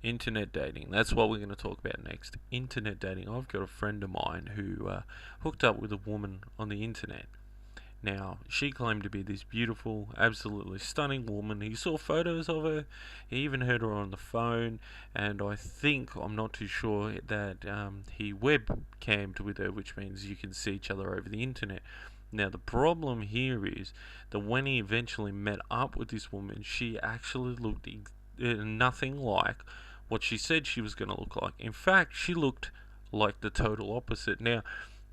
Internet dating. That's what we're going to talk about next. Internet dating. I've got a friend of mine who hooked up with a woman on the internet. Now, she claimed to be this beautiful, absolutely stunning woman. He saw photos of her, he even heard her on the phone, and I'm not too sure, that he webcammed with her, which means you can see each other over the internet. Now, the problem here is that when he eventually met up with this woman, she actually looked nothing like what she said she was going to look like. In fact, she looked like the total opposite. Now,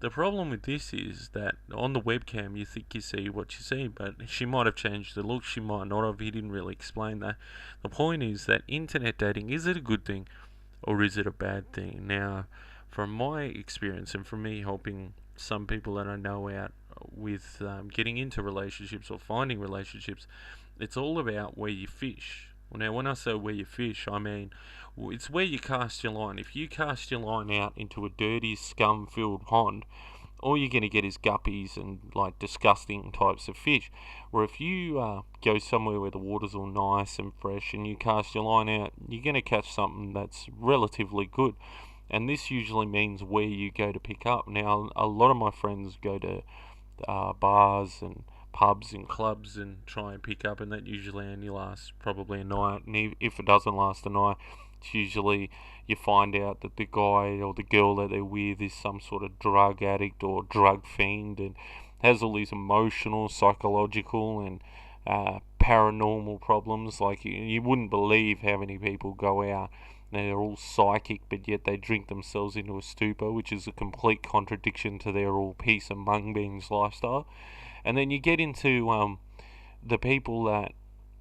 the problem with this is that on the webcam you think you see what you see, but she might have changed the look, she might not have. He didn't really explain that. The point is that internet dating, is it a good thing or is it a bad thing? Now, from my experience and from me helping some people that I know out with getting into relationships or finding relationships, it's all about where you fish. Now, when I say where you fish, I mean it's where you cast your line. If you cast your line out into a dirty, scum-filled pond, all you're going to get is guppies and like disgusting types of fish. Where if you go somewhere where the water's all nice and fresh and you cast your line out, you're going to catch something that's relatively good. And this usually means where you go to pick up. Now, a lot of my friends go to bars and pubs and clubs and try and pick up, and that usually only lasts probably a night. And if it doesn't last a night, it's usually you find out that the guy or the girl that they're with is some sort of drug addict or drug fiend and has all these emotional, psychological, and paranormal problems. Like you wouldn't believe how many people go out. They're all psychic, but yet they drink themselves into a stupor, which is a complete contradiction to their all peace and mung beans lifestyle. And then you get into the people that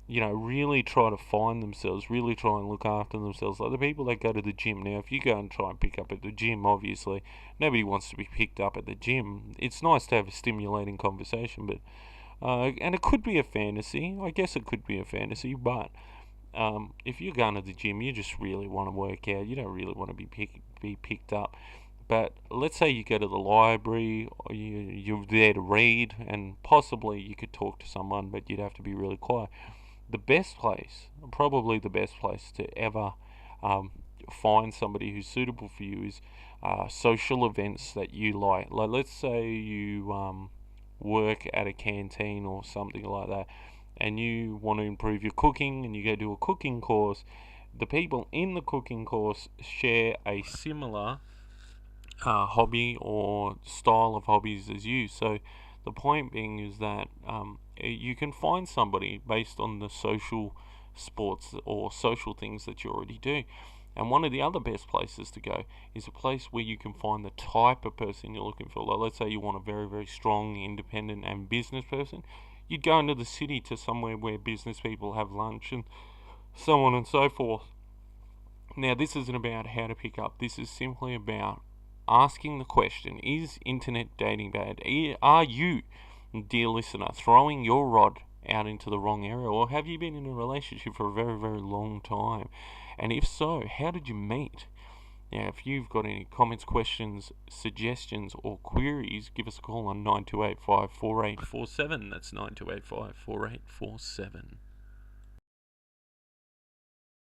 really try to find themselves, really try and look after themselves, like the people that go to the gym. Now, if you go and try and pick up at the gym, obviously nobody wants to be picked up at the gym. It's nice to have a stimulating conversation, but and it could be a fantasy. I guess it could be a fantasy, but if you're going to the gym, you just really want to work out. You don't really want to be picked up. But let's say you go to the library, or you're there to read, and possibly you could talk to someone, but you'd have to be really quiet. The best place, probably the best place to ever find somebody who's suitable for you is social events that you like. Like, let's say you work at a canteen or something like that, and you want to improve your cooking, and you go do a cooking course. The people in the cooking course share a similar hobby or style of hobbies as you. So the point being is that you can find somebody based on the social sports or social things that you already do. And one of the other best places to go is a place where you can find the type of person you're looking for. Like, let's say you want a very, very strong, independent, and business person. You'd go into the city to somewhere where business people have lunch and so on and so forth. Now, this isn't about how to pick up. This is simply about asking the question, is internet dating bad? Are you, dear listener, throwing your rod out into the wrong area, or have you been in a relationship for a very, very long time? And if so, how did you meet? Now, if you've got any comments, questions, suggestions, or queries, give us a call on 9285 4847. That's 9285 4847.